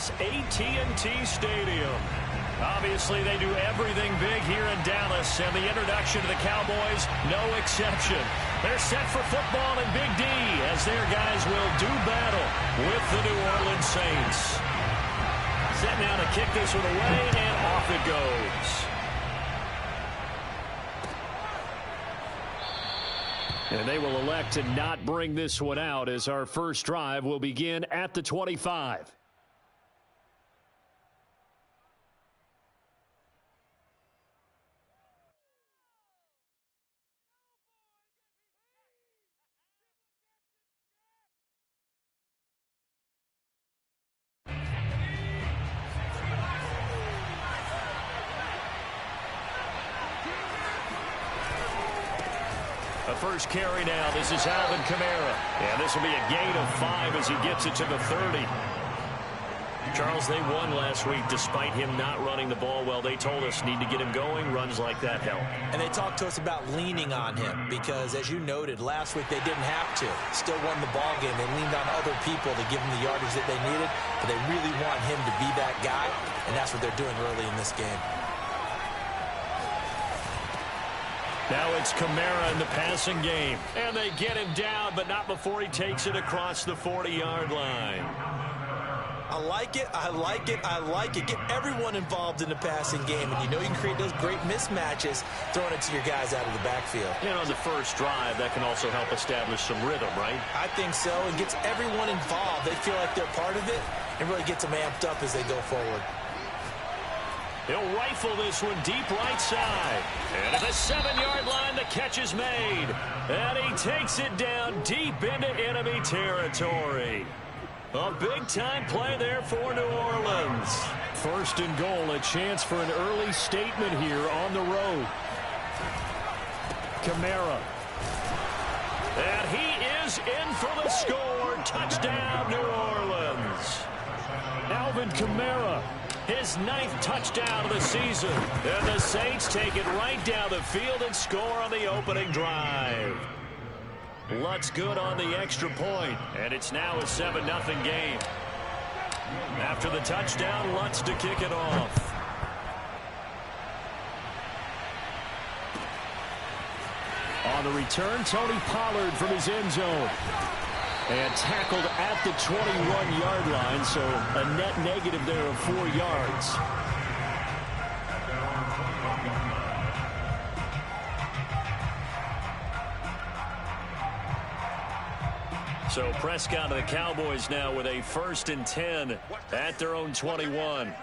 Dallas AT&T Stadium. Obviously, they do everything big here in Dallas, and the introduction to the Cowboys, no exception. They're set for football in Big D as their guys will do battle with the New Orleans Saints. Set now to kick this one away, and off it goes. And they will elect to not bring this one out as our first drive will begin at the 25. A first carry now. This is Alvin Kamara. And this will be a gain of 5 as he gets it to the 30. Charles, they won last week despite him not running the ball well. They told us need to get him going. Runs like that help. And they talked to us about leaning on him because, as you noted, last week they didn't have to. Still won the ball game. They leaned on other people to give them the yardage that they needed. But they really want him to be that guy, and that's what they're doing early in this game. Now it's Kamara in the passing game. And they get him down, but not before he takes it across the 40-yard line. I like it. I like it. I like it. Get everyone involved in the passing game. And you know you can create those great mismatches throwing it to your guys out of the backfield. And on the first drive, that can also help establish some rhythm, right? I think so. It gets everyone involved. They feel like they're part of it and really gets them amped up as they go forward. He'll rifle this one deep right side. And at the 7-yard line, the catch is made. And he takes it down deep into enemy territory. A big-time play there for New Orleans. First and goal, a chance for an early statement here on the road. Kamara. And he is in for the score. Touchdown, New Orleans. Alvin Kamara. His 9th touchdown of the season. And the Saints take it right down the field and score on the opening drive. Lutz good on the extra point, and it's now a 7-0 game. After the touchdown, Lutz to kick it off. On the return, Tony Pollard from his end zone. And tackled at the 21-yard line, so a net negative there of 4 yards. So Prescott and the Cowboys now with a 1st and 10 at their own 21.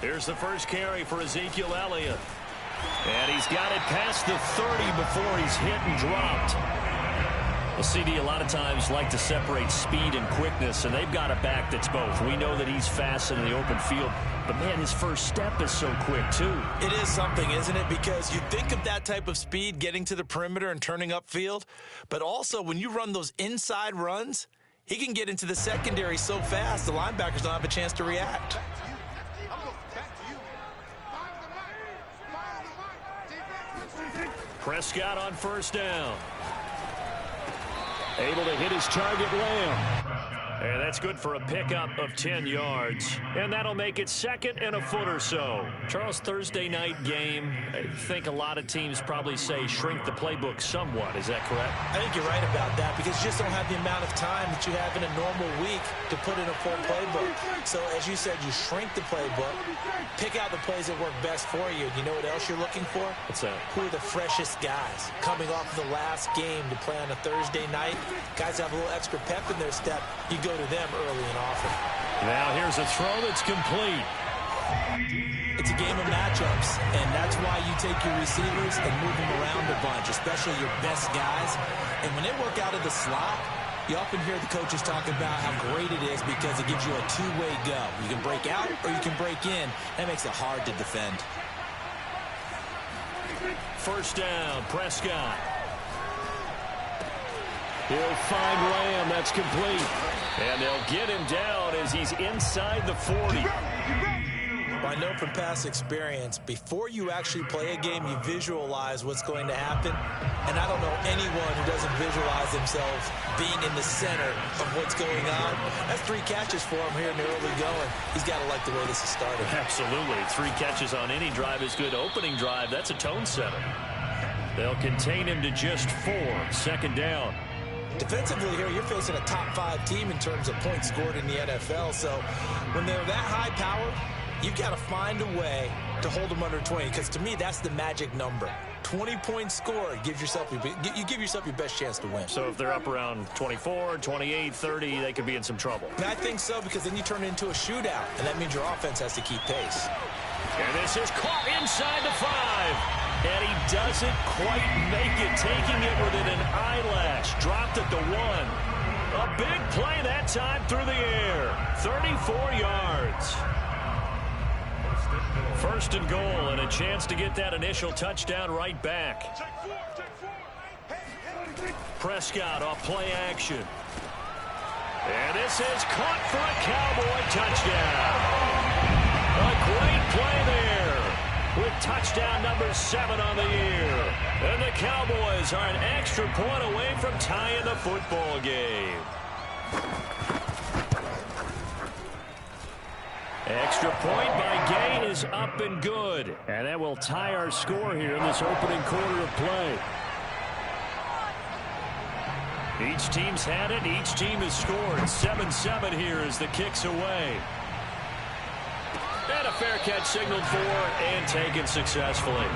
Here's the first carry for Ezekiel Elliott. And he's got it past the 30 before he's hit and dropped. The CD a lot of times like to separate speed and quickness, and they've got a back that's both. We know that he's fast in the open field, but, man, his first step is so quick, too. It is something, isn't it? Because you think of that type of speed getting to the perimeter and turning upfield, but also when you run those inside runs, he can get into the secondary so fast the linebackers don't have a chance to react. Prescott on first down. Able to hit his target, Lamb. And that's good for a pickup of 10 yards. And that'll make it 2nd and a foot or so. Charles, Thursday night game, I think a lot of teams probably say shrink the playbook somewhat. Is that correct? I think you're right about that because you just don't have the amount of time that you have in a normal week to put in a full playbook. So, as you said, you shrink the playbook, pick out the plays that work best for you. You know what else you're looking for? What's that? Who are the freshest guys coming off of the last game to play on a Thursday night? Guys have a little extra pep in their step. You go to them early and often. Now here's a throw that's complete. It's a game of matchups, and that's why you take your receivers and move them around a bunch, especially your best guys. And when they work out of the slot, you often hear the coaches talk about how great it is because it gives you a two-way go. You can break out or you can break in. That makes it hard to defend. First down, Prescott. He'll find Lamb. That's complete. And they'll get him down as he's inside the 40. Well, I know from past experience, before you actually play a game, you visualize what's going to happen. And I don't know anyone who doesn't visualize themselves being in the center of what's going on. That's 3 catches for him here in the early going. He's got to like the way this is started. Absolutely. 3 catches on any drive is good. Opening drive, that's a tone setter. They'll contain him to just 4. Second down. Defensively here, you're facing a top 5 team in terms of points scored in the NFL. So when they're that high powered, you've got to find a way to hold them under 20, because to me, that's the magic number. 20 points scored, you give yourself your best chance to win. So if they're up around 24, 28, 30, they could be in some trouble. And I think so, because then you turn it into a shootout, and that means your offense has to keep pace. And this is caught inside the 5. And he doesn't quite make it, taking it within an eyelash. Dropped at the 1. A big play that time through the air. 34 yards. First and goal, and a chance to get that initial touchdown right back. Prescott off play action. And this is caught for a Cowboy touchdown. A great play there, with touchdown number 7 on the year. And the Cowboys are an extra point away from tying the football game. Extra point by Gay is up and good. And that will tie our score here in this opening quarter of play. Each team's had it. Each team has scored. 7-7 here as the kick's away. And a fair catch signaled for and taken successfully.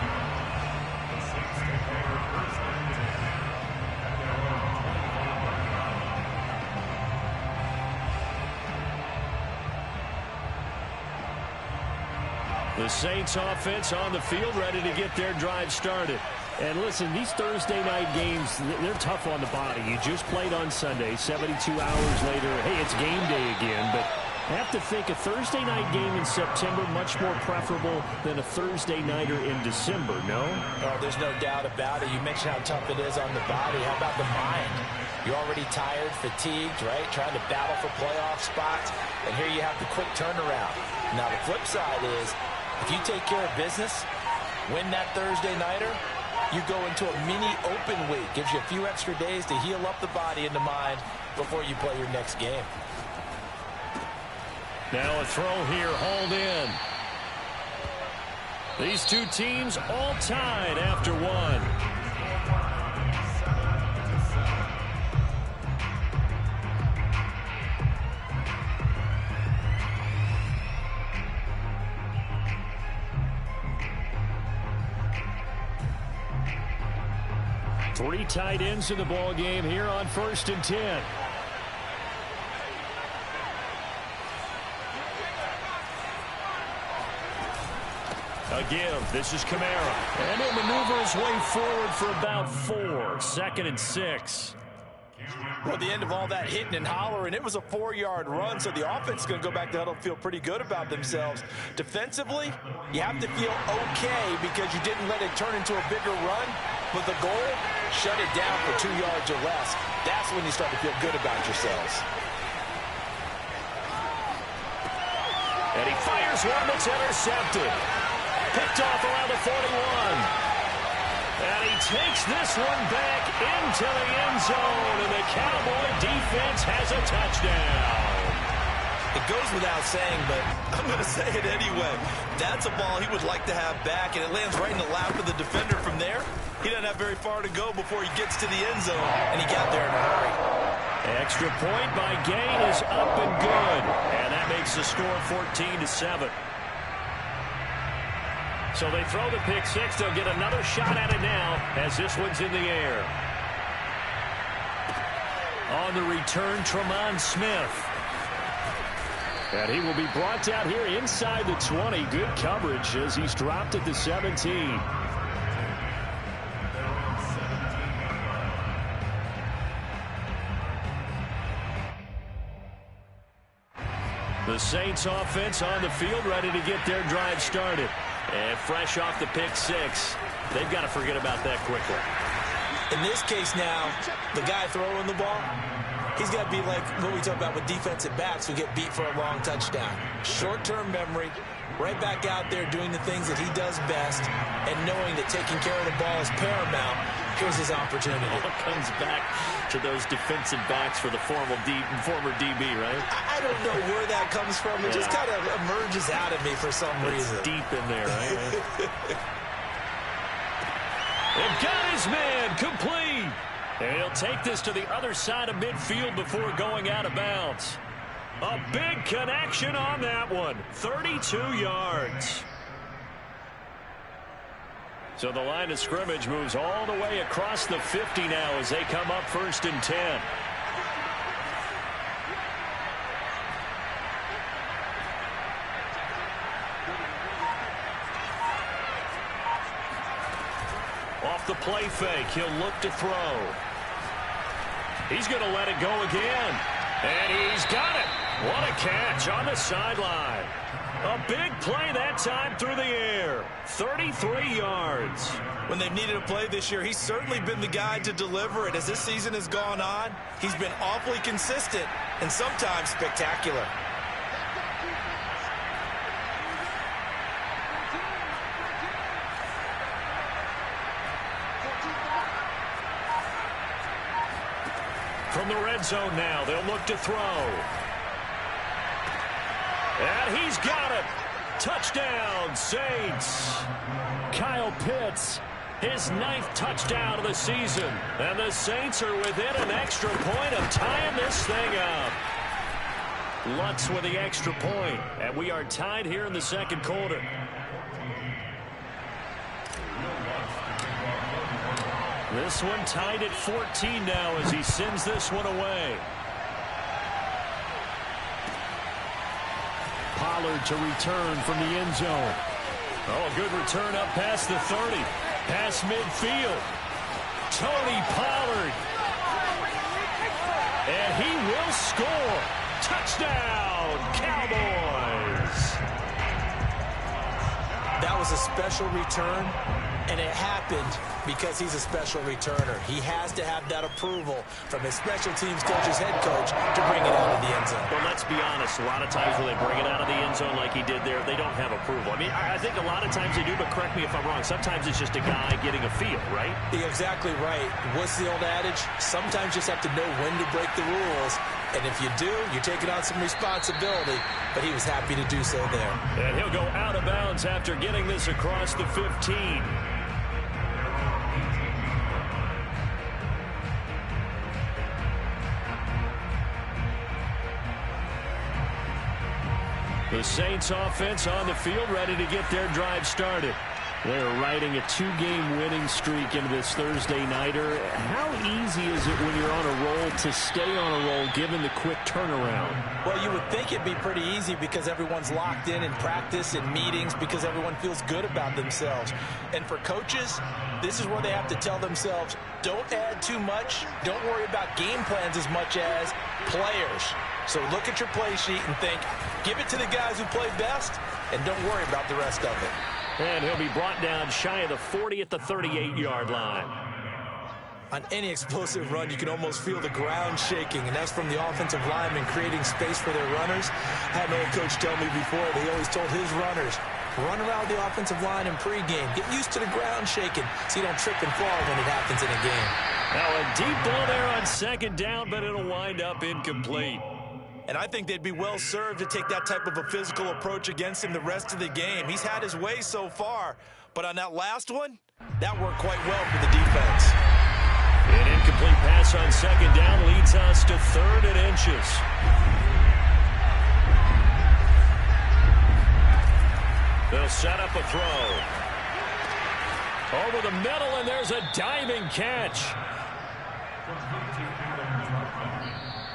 The Saints offense on the field, ready to get their drive started. And listen, these Thursday night games, they're tough on the body. You just played on Sunday, 72 hours later. Hey, it's game day again, but I have to think a Thursday night game in September much more preferable than a Thursday nighter in December, no? Oh, there's no doubt about it. You mentioned how tough it is on the body. How about the mind? You're already tired, fatigued, right? Trying to battle for playoff spots. And here you have the quick turnaround. Now, the flip side is, if you take care of business, win that Thursday nighter, you go into a mini open week. Gives you a few extra days to heal up the body and the mind before you play your next game. Now a throw here, hauled in. These two teams all tied after 1. Three tight ends in the ball game here on 1st and 10. Again, this is Kamara. And he'll maneuver his way forward for about 4. 2nd and 6. Well, at the end of all that hitting and hollering, it was a 4-yard run, so the offense is going to go back to huddle and feel pretty good about themselves. Defensively, you have to feel okay because you didn't let it turn into a bigger run. But the goal, shut it down for 2 yards or less. That's when you start to feel good about yourselves. And he fires one that's intercepted. Picked off around the 41. And he takes this one back into the end zone, and the Cowboy defense has a touchdown. It goes without saying, but I'm going to say it anyway. That's a ball he would like to have back, and it lands right in the lap of the defender from there. He doesn't have very far to go before he gets to the end zone, and he got there in a hurry. Extra point by Gain is up and good, and that makes the score 14-7. So they throw the pick 6. They'll get another shot at it now as this one's in the air. On the return, Tremont Smith. And he will be brought down here inside the 20. Good coverage as he's dropped at the 17. The Saints offense on the field, ready to get their drive started. And fresh off the pick 6, they've got to forget about that quickly. In this case now, the guy throwing the ball, he's got to be like what we talk about with defensive backs who get beat for a long touchdown. Short-term memory, right back out there doing the things that he does best and knowing that taking care of the ball is paramount. Here's his opportunity. All comes back to those defensive backs for the former DB, right? I don't know where that comes from. It just kind of emerges out of me for some reason. Deep in there, right? And got his man complete. And he'll take this to the other side of midfield before going out of bounds. A big connection on that one. 32 yards. So the line of scrimmage moves all the way across the 50 now as they come up 1st and 10. Off the play fake, he'll look to throw. He's going to let it go again. And he's got it. What a catch on the sideline. A big play that time through the air. 33 yards. When they've needed a play this year, he's certainly been the guy to deliver it. As this season has gone on, he's been awfully consistent and sometimes spectacular. From the red zone now, they'll look to throw. And he's got it. Touchdown, Saints. Kyle Pitts, his 9th touchdown of the season. And the Saints are within an extra point of tying this thing up. Lutz with the extra point. And we are tied here in the 2nd quarter. This one tied at 14 now as he sends this one away. Pollard to return from the end zone. Oh, a good return up past the 30. Past midfield. Tony Pollard. And he will score. Touchdown, Cowboys. That was a special return, and it happened because he's a special returner. He has to have that approval from his special teams coach's head coach to bring it out of the end zone. Well, let's be honest. A lot of times when they bring it out of the end zone like he did there, they don't have approval. I mean, I think a lot of times they do, but correct me if I'm wrong. Sometimes it's just a guy getting a feel, right? You're exactly right. What's the old adage? Sometimes you just have to know when to break the rules. And if you do, you're taking on some responsibility. But he was happy to do so there. And he'll go out of bounds after getting this across the 15. The Saints offense on the field, ready to get their drive started. They're riding a 2-game winning streak into this Thursday nighter. How easy is it when you're on a roll to stay on a roll given the quick turnaround? Well, you would think it'd be pretty easy because everyone's locked in practice and meetings because everyone feels good about themselves. And for coaches, this is where they have to tell themselves, don't add too much. Don't worry about game plans as much as players. So look at your play sheet and think, give it to the guys who play best and don't worry about the rest of it. And he'll be brought down shy of the 40 at the 38-yard line. On any explosive run, you can almost feel the ground shaking, and that's from the offensive linemen creating space for their runners. I had an old coach tell me before, they always told his runners, run around the offensive line in pregame. Get used to the ground shaking so you don't trip and fall when it happens in a game. Now a deep ball there on 2nd down, but it'll wind up incomplete. And I think they'd be well served to take that type of a physical approach against him the rest of the game. He's had his way so far, but on that last one, that worked quite well for the defense. An incomplete pass on 2nd down leads us to 3rd and inches. They'll set up a throw. Over the middle, and there's a diving catch.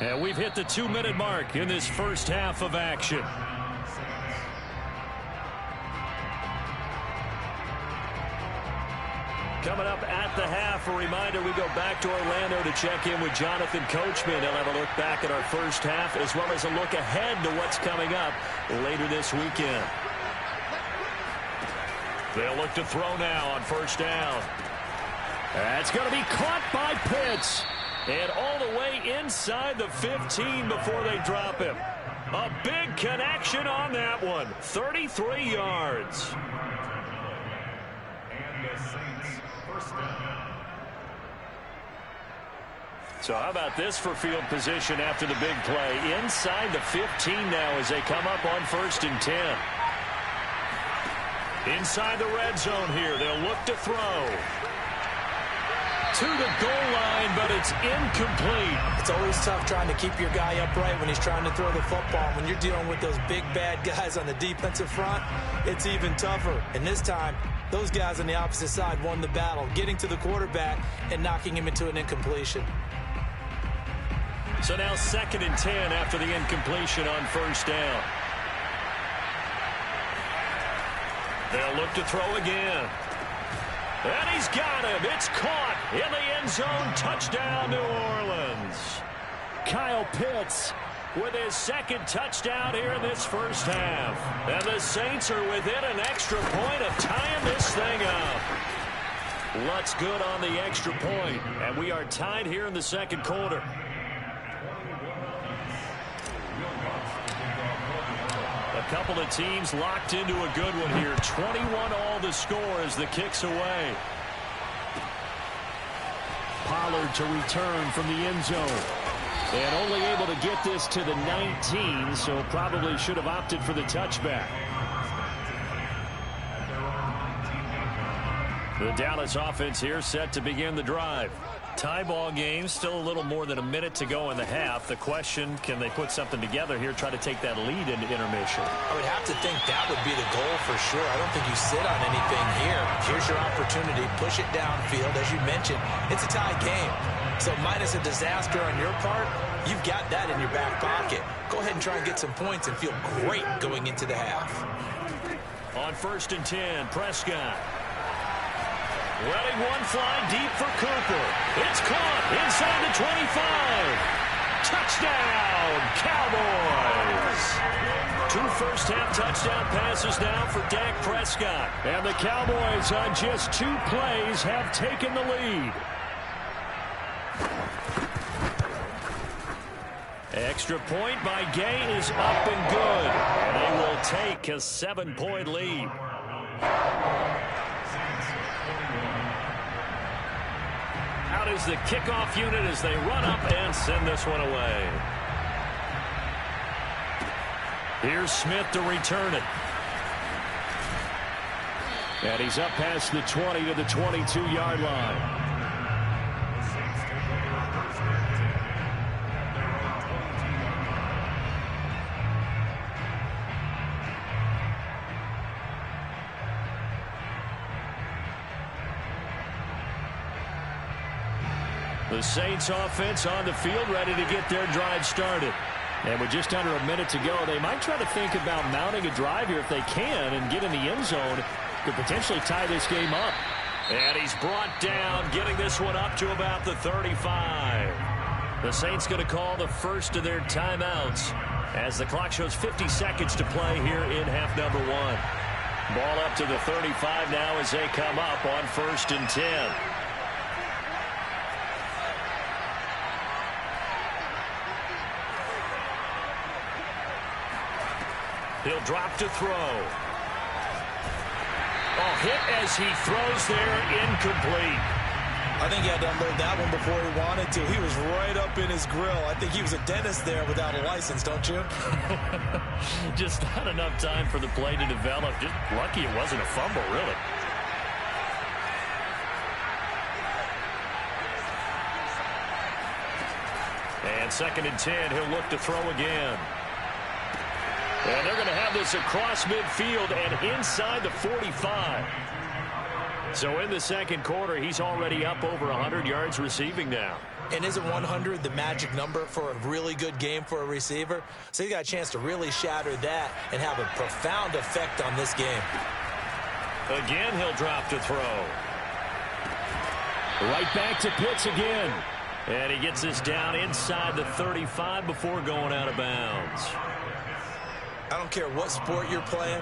And we've hit the 2-minute mark in this first half of action. Coming up at the half, a reminder, we go back to Orlando to check in with Jonathan Coachman. He'll have a look back at our first half as well as a look ahead to what's coming up later this weekend. They'll look to throw now on 1st down. That's going to be caught by Pitts. And all the way inside the 15 before they drop him. A big connection on that one. 33 yards. So how about this for field position after the big play? Inside the 15 now as they come up on 1st and 10. Inside the red zone here. They'll look to throw. To the goal line, but it's incomplete. It's always tough trying to keep your guy upright when he's trying to throw the football. When you're dealing with those big, bad guys on the defensive front, it's even tougher. And this time, those guys on the opposite side won the battle, getting to the quarterback and knocking him into an incompletion. So now 2nd and 10 after the incompletion on 1st down. They'll look to throw again. And he's got him. It's caught in the end zone. Touchdown, New Orleans. Kyle Pitts with his 2nd touchdown here in this first half. And the Saints are within an extra point of tying this thing up. Lutz good on the extra point. And we are tied here in the 2nd quarter. A couple of teams locked into a good one here. 21 all the score as the kick's away. Pollard to return from the end zone. And only able to get this to the 19, so probably should have opted for the touchback. The Dallas offense here set to begin the drive. Tie ball game, still a little more than a minute to go in the half. The question, can they put something together here, try to take that lead into intermission? I would have to think that would be the goal for sure. I don't think you sit on anything here. Here's your opportunity. Push it downfield. As you mentioned, it's a tie game. So minus a disaster on your part, you've got that in your back pocket. Go ahead and try and get some points and feel great going into the half. On 1st and 10, Prescott. Letting one fly deep for Cooper. It's caught inside the 25. Touchdown, Cowboys. 2 first-half touchdown passes now for Dak Prescott. And the Cowboys on just 2 plays have taken the lead. Extra point by Gay is up and good. And they will take a 7-point lead. Out is the kickoff unit as they run up and send this one away. Here's Smith to return it. And he's up past the 20 to the 22-yard line. The Saints offense on the field ready to get their drive started. And with just under a minute to go, they might try to think about mounting a drive here if they can and get in the end zone. Could potentially tie this game up. And he's brought down, getting this one up to about the 35. The Saints going to call the first of their timeouts as the clock shows 50 seconds to play here in half number 1. Ball up to the 35 now as they come up on 1st and 10. He'll drop to throw. Oh, hit as he throws there, incomplete. I think he had to unload that one before he wanted to. He was right up in his grill. I think he was a dentist there without a license, don't you? Just not enough time for the play to develop. Just lucky it wasn't a fumble, really. And 2nd and 10, he'll look to throw again. And they're going to have this across midfield and inside the 45. So in the 2nd quarter, he's already up over 100 yards receiving now. And isn't 100 the magic number for a really good game for a receiver? So he's got a chance to really shatter that and have a profound effect on this game. Again, he'll drop to throw. Right back to Pitts again. And he gets this down inside the 35 before going out of bounds. I don't care what sport you're playing.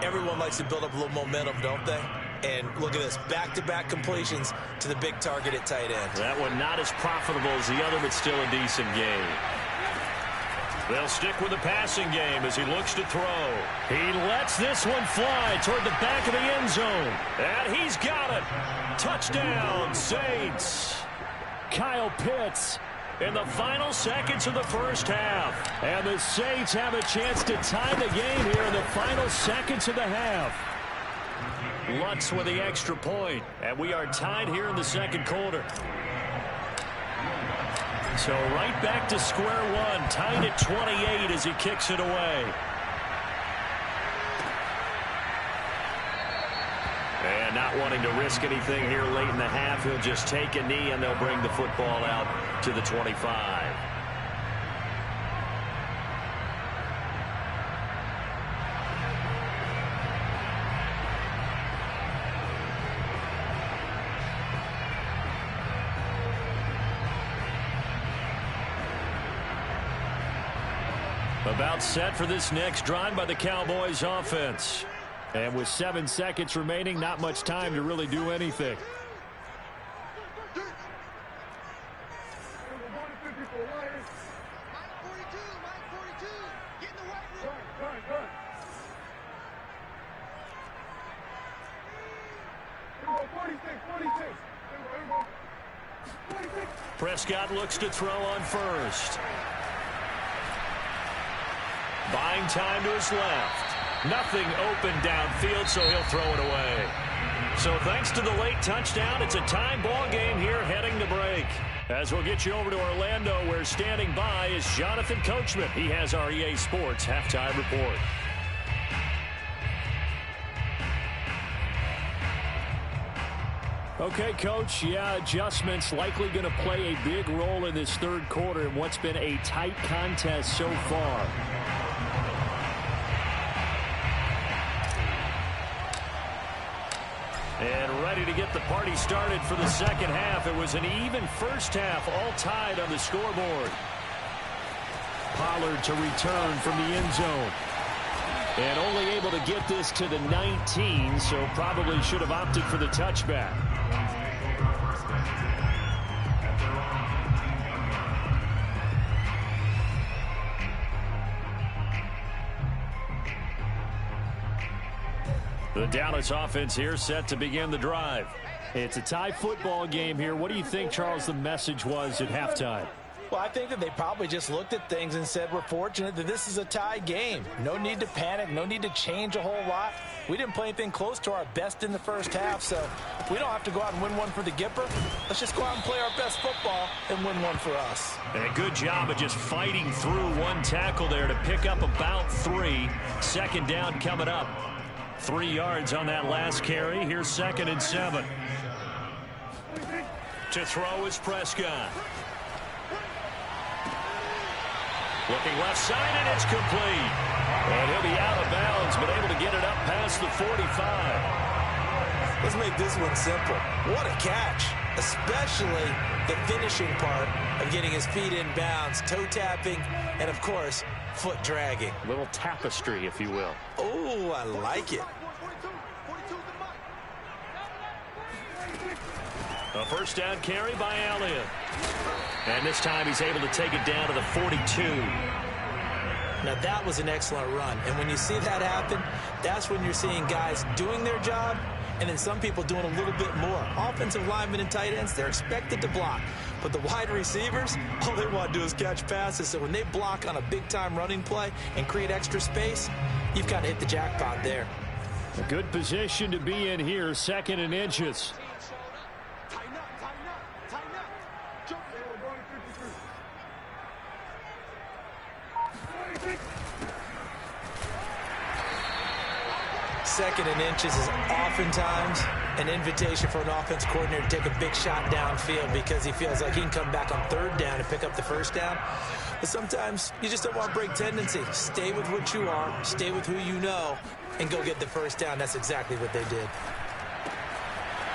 Everyone likes to build up a little momentum, don't they? And look at this, back-to-back completions to the big target at tight end. That one not as profitable as the other, but still a decent game. They'll stick with the passing game as he looks to throw. He lets this one fly toward the back of the end zone. And he's got it. Touchdown, Saints. Kyle Pitts in the final seconds of the first half. And the Saints have a chance to tie the game here in the final seconds of the half. Lutz with the extra point. And we are tied here in the second quarter. So right back to square one, tied at 28 as he kicks it away. And not wanting to risk anything here late in the half, he'll just take a knee and they'll bring the football out to the 25. About set for this next drive by the Cowboys offense. And with 7 seconds remaining, not much time to really do anything. Prescott looks to throw on first. Buying time to his left. Nothing open downfield, so he'll throw it away. So thanks to the late touchdown, it's a tie ball game here heading to break. As we'll get you over to Orlando, where standing by is Jonathan Coachman. He has our EA Sports halftime report. Okay, Coach, adjustments likely going to play a big role in this third quarter in what's been a tight contest so far. And ready to get the party started for the second half. It was an even first half, all tied on the scoreboard. Pollard to return from the end zone. And only able to get this to the 19, so probably should have opted for the touchback. The Dallas offense here set to begin the drive. It's a tie football game here. What do you think, Charles, the message was at halftime? Well, I think that they probably just looked at things and said, we're fortunate that this is a tie game. No need to panic. No need to change a whole lot. We didn't play anything close to our best in the first half, so we don't have to go out and win one for the Gipper. Let's just go out and play our best football and win one for us. And a good job of just fighting through one tackle there to pick up about 3. Second down coming up. 3 yards on that last carry. Here's 2nd and 7. To throw is Prescott. Looking left side, and it's complete. And he'll be out of bounds, but able to get it up past the 45. Let's make this one simple. What a catch, especially the finishing part of getting his feet in bounds, toe tapping, and, of course, foot dragging. A little tapestry, if you will. Oh, I like it. A first down carry by Elliott. And this time he's able to take it down to the 42. Now that was an excellent run. And when you see that happen, that's when you're seeing guys doing their job and then some people doing a little bit more. Offensive linemen and tight ends, they're expected to block. But the wide receivers, all they want to do is catch passes. So when they block on a big-time running play and create extra space, you've got to hit the jackpot there. A good position to be in here, 2nd and inches. Second and inches is oftentimes an invitation for an offense coordinator to take a big shot downfield because he feels like he can come back on 3rd down and pick up the first down. But sometimes you just don't want to break tendency. Stay with what you are, stay with who you know, and go get the first down. That's exactly what they did.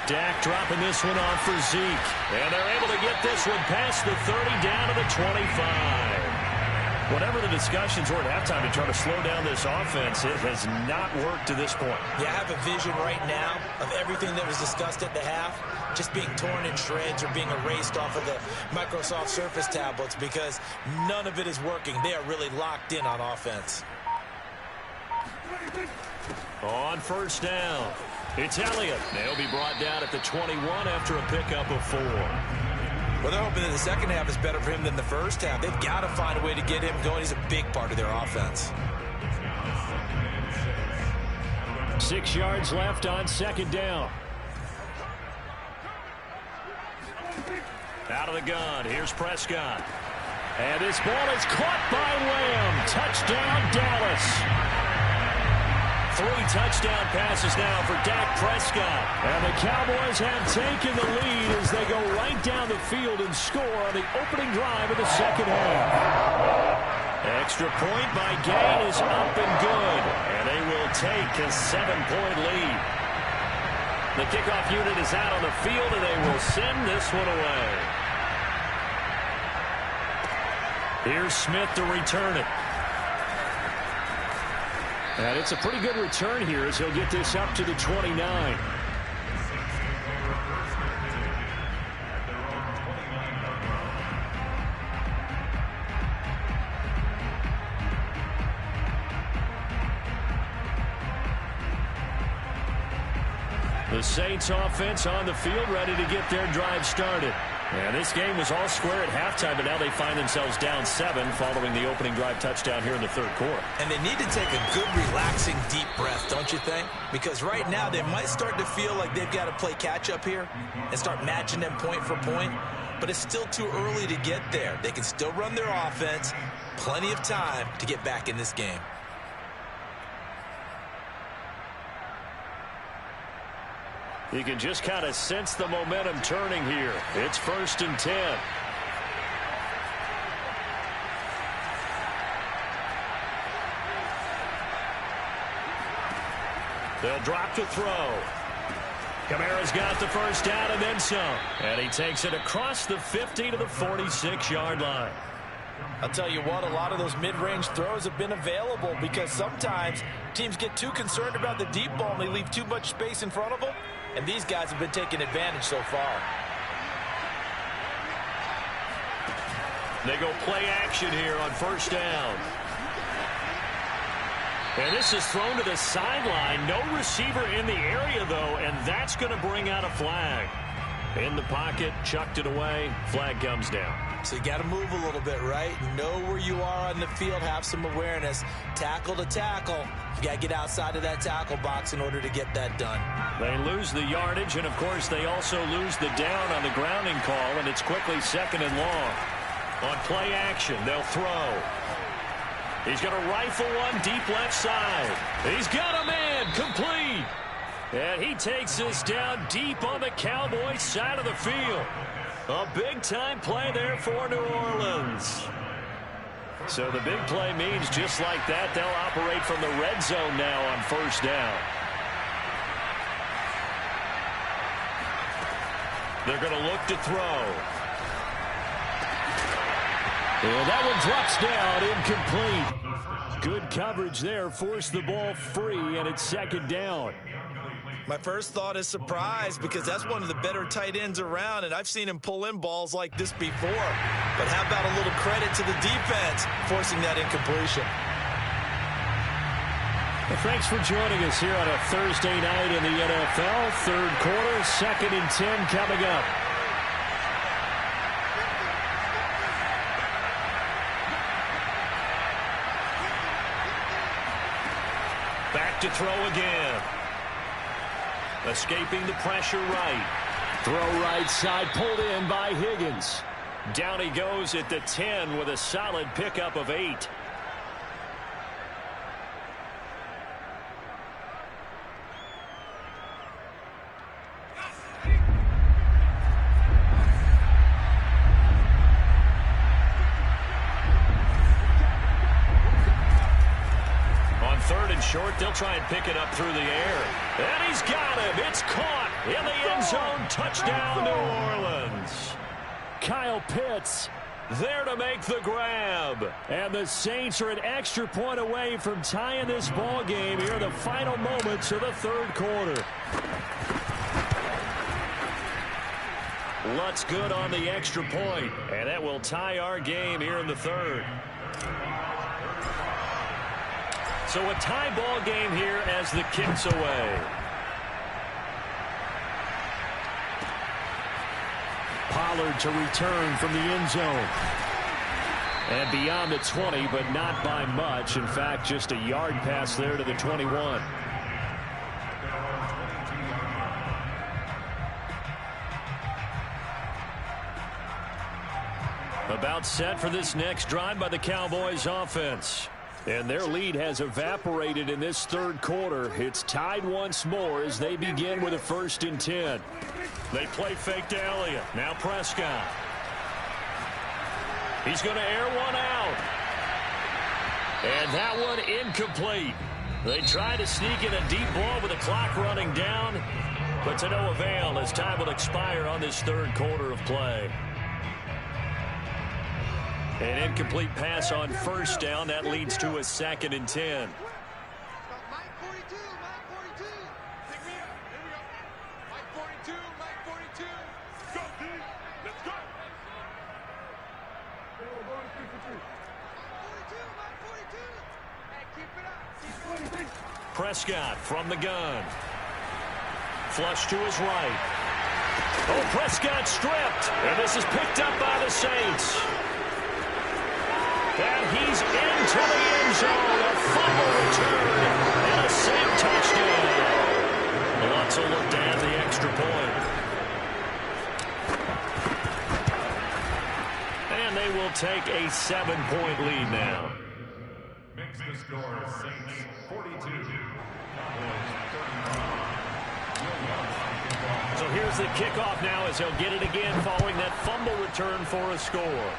Dak dropping this one off for Zeke. And they're able to get this one past the 30 down to the 25. Whatever the discussions were at halftime to try to slow down this offense, it has not worked to this point. Yeah, I have a vision right now of everything that was discussed at the half just being torn in shreds or being erased off of the Microsoft Surface tablets because none of it is working. They are really locked in on offense. On first down, it's Elliott. They'll be brought down at the 21 after a pickup of 4. Well, they're hoping that the second half is better for him than the first half. They've got to find a way to get him going. He's a big part of their offense. 6 yards left on second down. Out of the gun, here's Prescott. And this ball is caught by Lamb. Touchdown, Dallas. 3 touchdown passes now for Dak Prescott. And the Cowboys have taken the lead as they go right down the field and score on the opening drive of the second half. Extra point by Gain is up and good. And they will take a 7-point lead. The kickoff unit is out on the field, and they will send this one away. Here's Smith to return it. And it's a pretty good return here as he'll get this up to the 29. The Saints offense on the field ready to get their drive started. And this game was all square at halftime, but now they find themselves down 7 following the opening drive touchdown here in the third quarter. And they need to take a good, relaxing, deep breath, don't you think? Because right now they might start to feel like they've got to play catch-up here and start matching them point for point. But it's still too early to get there. They can still run their offense. Plenty of time to get back in this game. You can just kind of sense the momentum turning here. It's 1st and 10. They'll drop to throw. Kamara's got the first down and then some. And he takes it across the 50 to the 46-yard line. I'll tell you what, a lot of those mid-range throws have been available because sometimes teams get too concerned about the deep ball and they leave too much space in front of them. And these guys have been taking advantage so far. They go play action here on first down. And this is thrown to the sideline. No receiver in the area, though, and that's going to bring out a flag. In the pocket, chucked it away. Flag comes down. So you got to move a little bit, right? Know where you are on the field, have some awareness. Tackle to tackle. You got to get outside of that tackle box in order to get that done. They lose the yardage, and, of course, they also lose the down on the grounding call, and it's quickly 2nd and long. On play action, they'll throw. He's going to rifle one deep left side. He's got a man, complete. And he takes this down deep on the Cowboys side of the field. A big-time play there for New Orleans. So the big play means just like that, they'll operate from the red zone now on first down. They're going to look to throw. And that one drops down, incomplete. Good coverage there, forced the ball free, and it's 2nd down. My first thought is surprise because that's one of the better tight ends around, and I've seen him pull in balls like this before. But how about a little credit to the defense forcing that incompletion? Well, thanks for joining us here on a Thursday night in the NFL. Third quarter, 2nd and 10 coming up. Back to throw again. Escaping the pressure right. Throw right side, pulled in by Higgins. Down he goes at the 10 with a solid pickup of 8. Short, they'll try and pick it up through the air. And he's got him. It's caught in the end zone. Touchdown, New Orleans. Kyle Pitts there to make the grab. And the Saints are an extra point away from tying this ball game here in the final moments of the third quarter. Lutz good on the extra point, and that will tie our game here in the third. So a tie ball game here as the kick's away. Pollard to return from the end zone. And beyond the 20, but not by much. In fact, just a yard pass there to the 21. About set for this next drive by the Cowboys offense. And their lead has evaporated in this third quarter. It's tied once more as they begin with a 1st and 10. They play fake to Elliott. Now Prescott. He's going to air one out. And that one incomplete. They try to sneak in a deep ball with the clock running down, but to no avail as time will expire on this third quarter of play. An incomplete pass on 1st down. That leads to a 2nd and 10. Prescott from the gun. Flush to his right. Oh, Prescott stripped. And this is picked up by the Saints. And he's into the end zone. A fumble return and a safe touchdown. Lutz will look to add the extra point. And they will take a 7-point lead now. Makes the score Saints 42. So here's the kickoff now as he'll get it again following that fumble return for a score.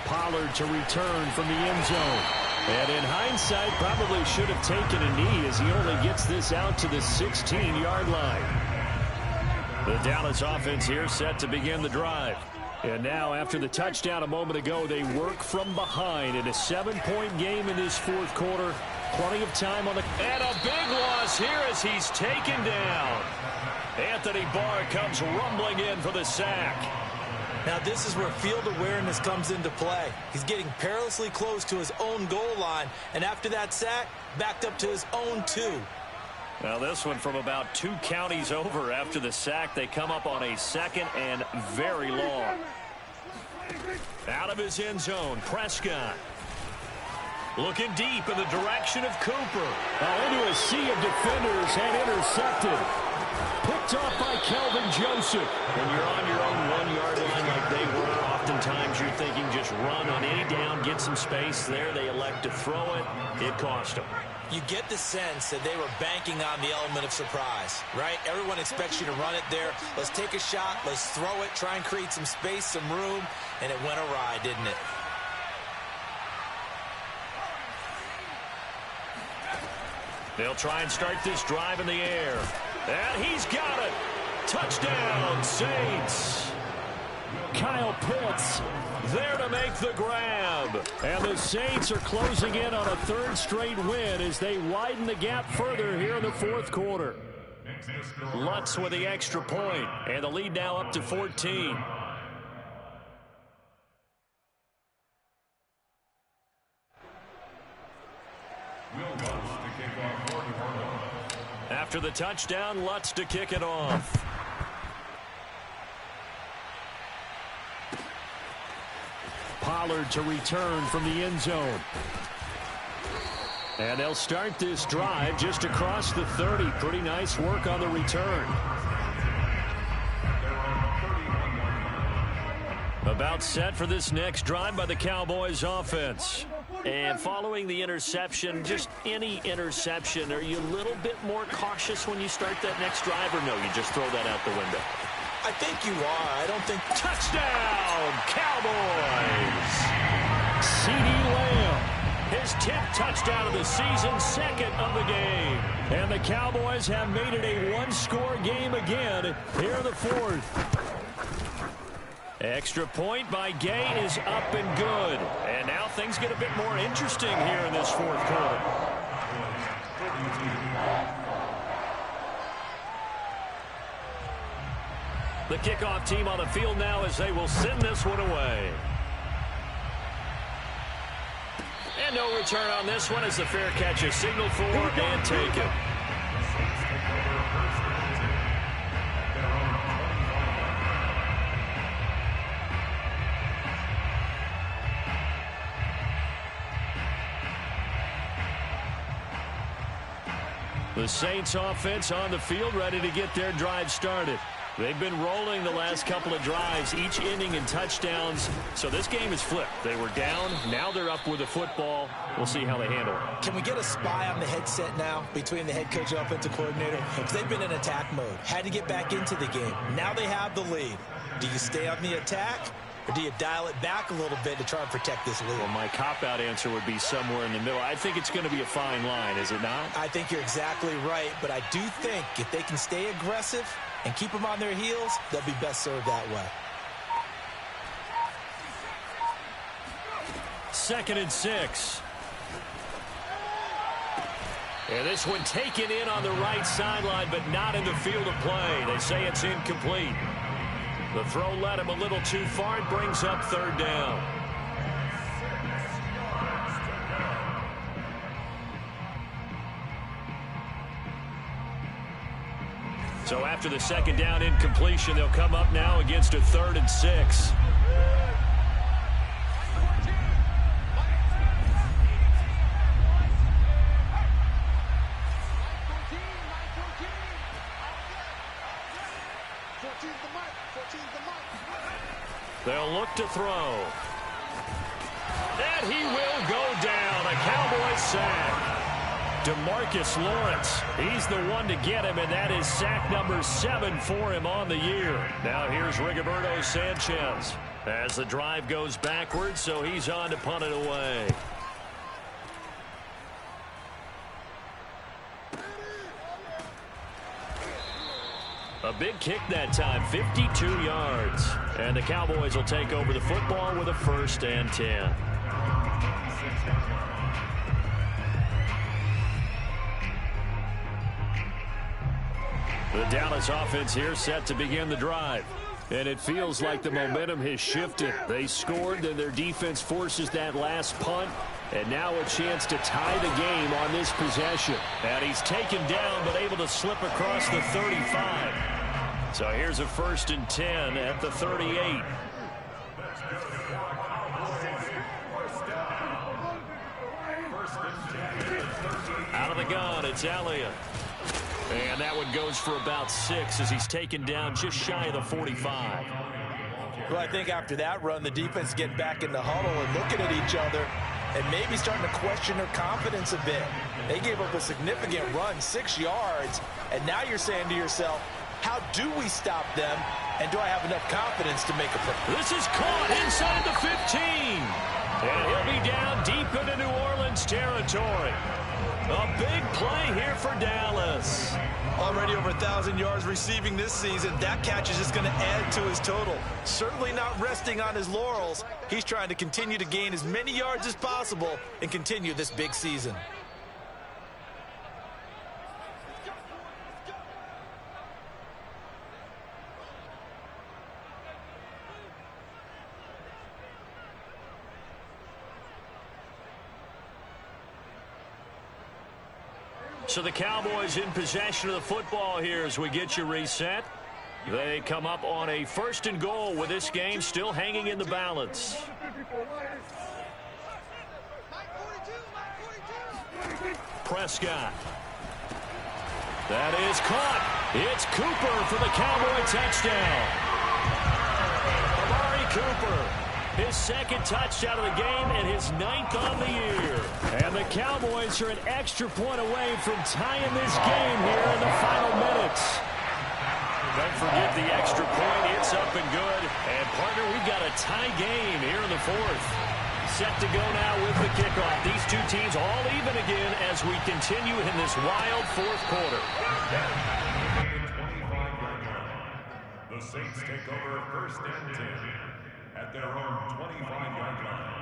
Pollard to return from the end zone. And in hindsight, probably should have taken a knee as he only gets this out to the 16-yard line. The Dallas offense here set to begin the drive. And now, after the touchdown a moment ago, they work from behind in a 7-point game in this fourth quarter. Plenty of time on the... And a big loss here as he's taken down. Anthony Barr comes rumbling in for the sack. Now this is where field awareness comes into play. He's getting perilously close to his own goal line, and after that sack, backed up to his own 2. Now this one from about 2 counties over after the sack. They come up on a 2nd and very long. Out of his end zone, Prescott. Looking deep in the direction of Cooper. Into a sea of defenders and intercepted. Picked off by Kelvin Joseph. When you're on your own 1-yard line like they were, oftentimes you're thinking just run on any down, get some space there. They elect to throw it. It cost them. You get the sense that they were banking on the element of surprise, right? Everyone expects you to run it there. Let's take a shot. Let's throw it. Try and create some space, some room. And it went awry, didn't it? They'll try and start this drive in the air. And he's got it. Touchdown, Saints. Kyle Pitts there to make the grab. And the Saints are closing in on a 3rd straight win as they widen the gap further here in the fourth quarter. Lutz with the extra point, and the lead now up to 14. After the touchdown, Lutz to kick it off. Pollard to return from the end zone. And they'll start this drive just across the 30. Pretty nice work on the return. About set for this next drive by the Cowboys offense. And following the interception, just any interception, are you a little bit more cautious when you start that next drive, or no, you just throw that out the window? I think you are. I don't think... Touchdown, Cowboys! CeeDee Lamb, his 10th touchdown of the season, 2nd of the game. And the Cowboys have made it a 1-score game again here in the fourth. Extra point by Gay is up and good. And now things get a bit more interesting here in this fourth quarter. The kickoff team on the field now as they will send this one away. And no return on this one as the fair catch is signaled for and taken. The Saints offense on the field ready to get their drive started. They've been rolling the last couple of drives, each ending in touchdowns. So this game is flipped. They were down. Now they're up with the football. We'll see how they handle it. Can we get a spy on the headset now between the head coach and offensive coordinator? Because they've been in attack mode. Had to get back into the game. Now they have the lead. Do you stay on the attack? Or do you dial it back a little bit to try and protect this lead? Well, my cop-out answer would be somewhere in the middle. I think it's going to be a fine line, is it not? I think you're exactly right, but I do think if they can stay aggressive and keep them on their heels, they'll be best served that way. 2nd and 6. And this one taken in on the right sideline, but not in the field of play. They say it's incomplete. The throw led him a little too far. It brings up 3rd down. So after the 2nd down incompletion, they'll come up now against a 3rd and 6. They'll look to throw. And he will go down. A Cowboys sack. DeMarcus Lawrence, he's the one to get him, and that is sack number 7 for him on the year. Now here's Rigoberto Sanchez as the drive goes backwards, so he's on to punt it away. A big kick that time, 52 yards. And the Cowboys will take over the football with a 1st and 10. The Dallas offense here set to begin the drive. And it feels like the momentum has shifted. They scored, then their defense forces that last punt. And now a chance to tie the game on this possession. And he's taken down, but able to slip across the 35. So here's a 1st and 10 at the 38. Out of the gun, it's Elliott. And that one goes for about 6 as he's taken down just shy of the 45. Well, I think after that run, the defense get back in the huddle and looking at each other and maybe starting to question their confidence a bit. They gave up a significant run, 6 yards, and now you're saying to yourself, how do we stop them, and do I have enough confidence to make a play? This is caught inside the 15. And he'll be down deep into New Orleans territory. A big play here for Dallas. Already over 1,000 yards receiving this season. That catch is just going to add to his total. Certainly not resting on his laurels. He's trying to continue to gain as many yards as possible and continue this big season. So the Cowboys in possession of the football here as we get you reset. They come up on a 1st and goal with this game still hanging in the balance. Prescott. That is caught. It's Cooper for the Cowboy touchdown. Amari Cooper. His 2nd touchdown of the game and his 9th on the year. And the Cowboys are an extra point away from tying this game here in the final minutes. Don't forget the extra point. It's up and good. And, partner, we've got a tie game here in the 4th. Set to go now with the kickoff. These two teams all even again as we continue in this wild 4th quarter. The Saints take over 1st and 10. at their own 25-yard line.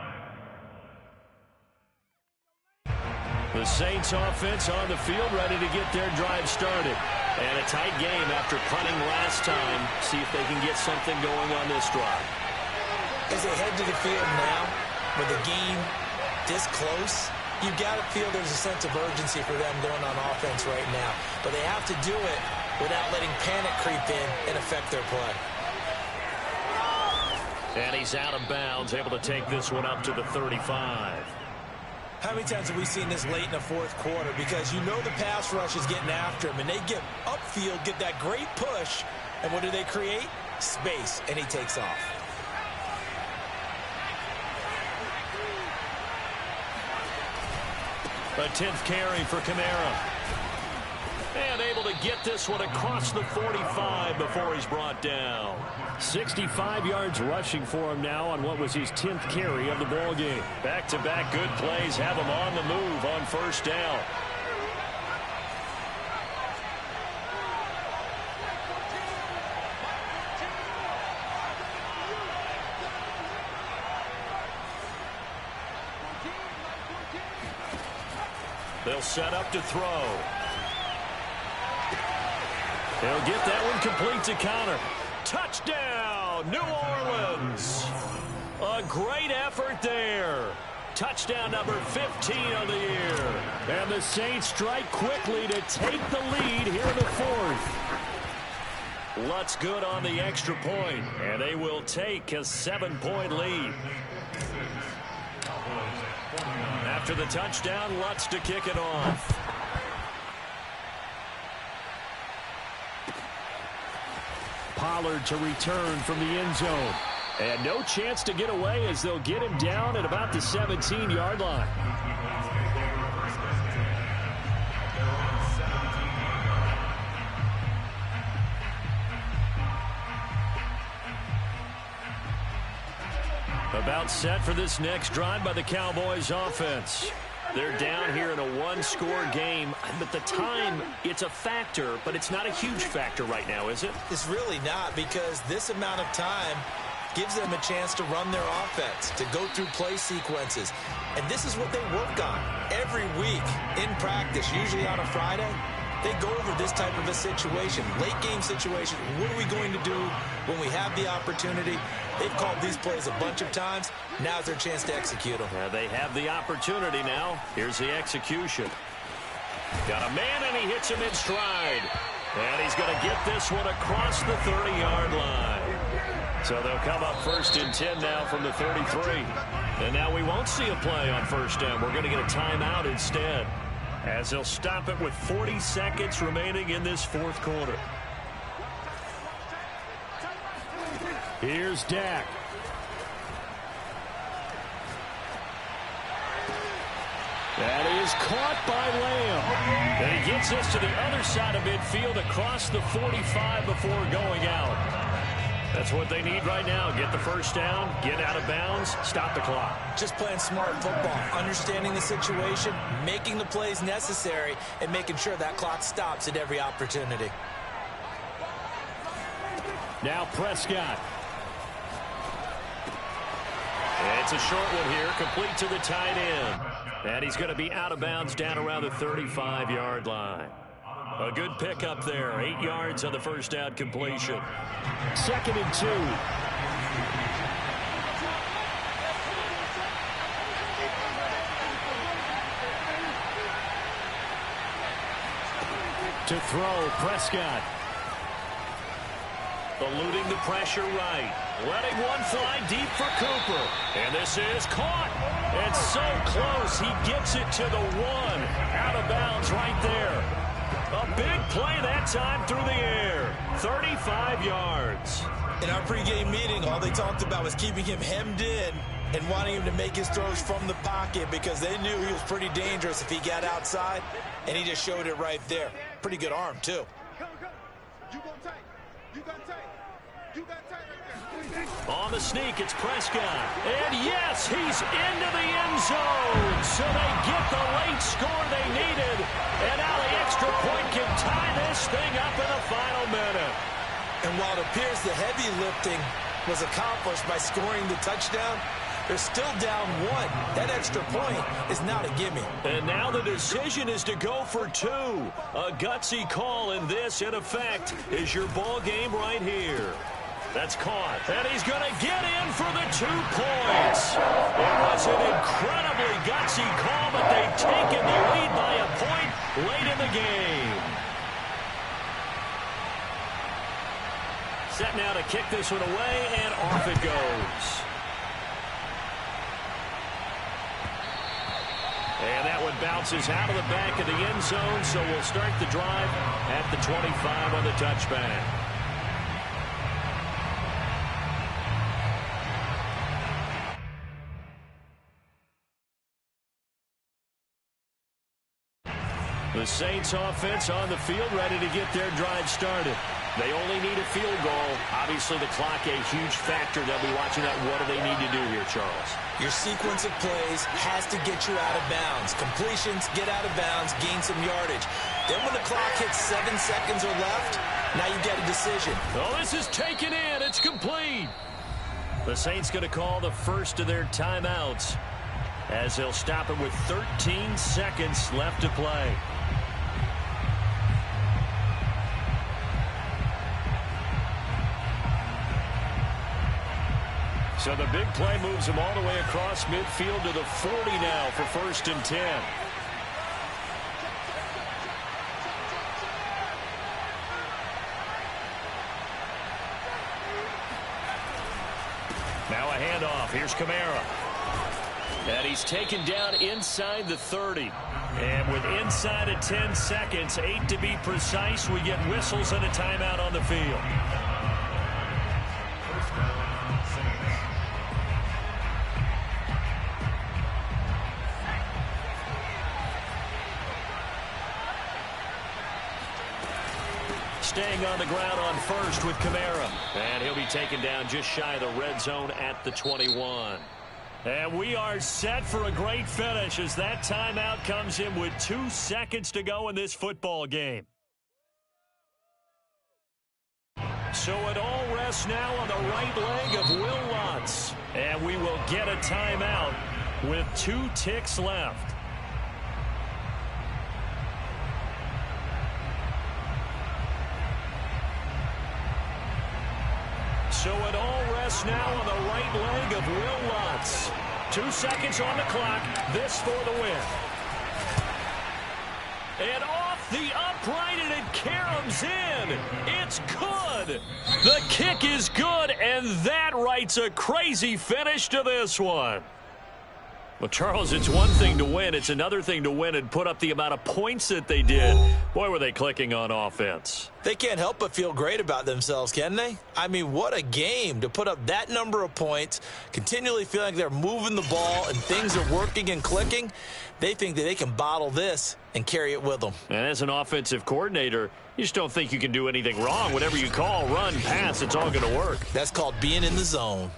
The Saints offense on the field, ready to get their drive started. And a tight game after punting last time. See if they can get something going on this drive. As they head to the field now, with the game this close, you got to feel there's a sense of urgency for them going on offense right now. But they have to do it without letting panic creep in and affect their play. And he's out of bounds, able to take this one up to the 35. How many times have we seen this late in the fourth quarter? Because you know the pass rush is getting after him, and they get upfield, get that great push, and what do they create? Space, and he takes off. A 10th carry for Kamara. And able to get this one across the 45 before he's brought down. 65 yards rushing for him now on what was his 10th carry of the ball game. Back-to-back good plays have him on the move on first down. They'll set up to throw. They'll get that one complete to Connor. Touchdown, New Orleans. A great effort there. Touchdown number 15 of the year. And the Saints strike quickly to take the lead here in the fourth. Lutz good on the extra point, and they will take a 7-point lead. After the touchdown, Lutz to kick it off. Pollard to return from the end zone. And no chance to get away as they'll get him down at about the 17-yard line. About set for this next drive by the Cowboys offense. They're down here in a one-score game, but the time, it's a factor, but it's not a huge factor right now, is it? It's really not, because this amount of time gives them a chance to run their offense, to go through play sequences. And this is what they work on every week in practice, usually on a Friday. They go over this type of a situation, late-game situation. What are we going to do when we have the opportunity? They've called these plays a bunch of times. Now's their chance to execute them. They have the opportunity now. Here's the execution. Got a man, and he hits him in stride. And he's going to get this one across the 30-yard line. So they'll come up first and 10 now from the 33. And now we won't see a play on first down. We're going to get a timeout instead, as they'll stop it with 40 seconds remaining in this fourth quarter. Here's Dak. That is caught by Lamb. And he gets this to the other side of midfield across the 45 before going out. That's what they need right now. Get the first down, get out of bounds, stop the clock. Just playing smart football, understanding the situation, making the plays necessary, and making sure that clock stops at every opportunity. Now Prescott. It's a short one here, complete to the tight end. And he's going to be out of bounds down around the 35-yard line. A good pickup there, 8 yards on the first down completion. 2nd and 2. To throw, Prescott. Eluding the pressure right. Letting one fly deep for Cooper. And this is caught. And so close, he gets it to the 1. Out of bounds right there. A big play that time through the air. 35 yards. In our pregame meeting, all they talked about was keeping him hemmed in and wanting him to make his throws from the pocket, because they knew he was pretty dangerous if he got outside, and he just showed it right there. Pretty good arm, too. On the sneak, it's Prescott. And yes, he's into the end zone. So they get the late score they needed. And now the extra point can tie this thing up in the final minute. And while it appears the heavy lifting was accomplished by scoring the touchdown. They're still down 1. That extra point is not a gimme. And now the decision is to go for 2. A gutsy call, and this, in effect, is your ball game right here. That's caught. And he's going to get in for the 2 points. It was an incredibly gutsy call, but they've taken the lead by a point late in the game. Set now to kick this one away, and off it goes. And that one bounces out of the back of the end zone, so we'll start the drive at the 25 on the touchback. The Saints offense on the field, ready to get their drive started. They only need a field goal. Obviously, the clock a huge factor. They'll be watching that. What do they need to do here, Charles? Your sequence of plays has to get you out of bounds. Completions, get out of bounds, gain some yardage. Then when the clock hits 7 seconds or left, now you get a decision. Oh, this is taken in. It's complete. The Saints going to call the first of their timeouts as they'll stop it with 13 seconds left to play. So the big play moves them all the way across midfield to the 40 now for 1st and 10. Now a handoff. Here's Kamara. And he's taken down inside the 30. And with inside of 10 seconds, 8 to be precise, we get whistles and a timeout on the field. Staying on the ground on first with Kamara. And he'll be taken down just shy of the red zone at the 21. And we are set for a great finish as that timeout comes in with 2 seconds to go in this football game. So it all rests now on the right leg of Will Lutz. And we will get a timeout with 2 ticks left. So it all rests now on the right leg of Will Lutz. 2 seconds on the clock. This for the win. And off the upright, and it caroms in. It's good. The kick is good, and that writes a crazy finish to this one. Well, Charles, it's one thing to win. It's another thing to win and put up the amount of points that they did. Boy, were they clicking on offense. They can't help but feel great about themselves, can they? I mean, what a game to put up that number of points, continually feeling like they're moving the ball and things are working and clicking. They think that they can bottle this and carry it with them. And as an offensive coordinator, you just don't think you can do anything wrong. Whatever you call, run, pass, it's all going to work. That's called being in the zone.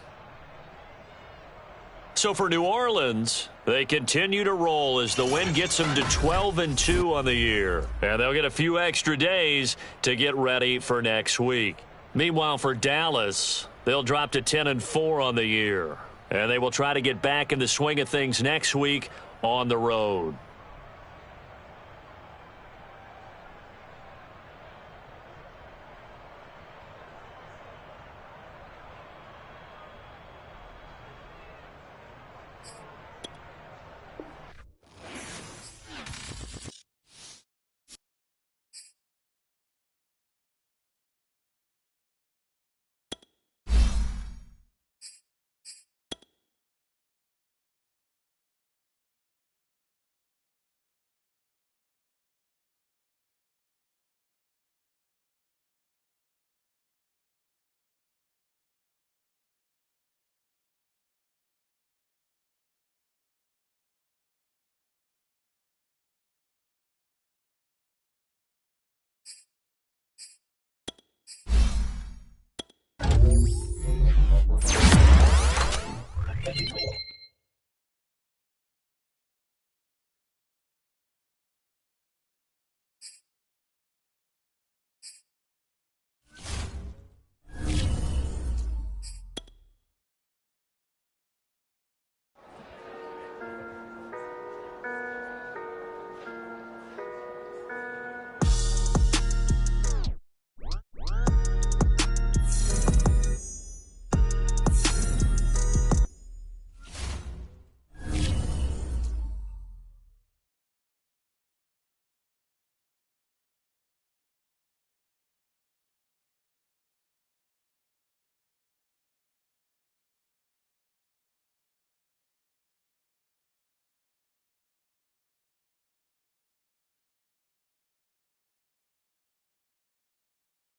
So for New Orleans, they continue to roll as the win gets them to 12-2 on the year. And they'll get a few extra days to get ready for next week. Meanwhile, for Dallas, they'll drop to 10-4 on the year. And they will try to get back in the swing of things next week on the road.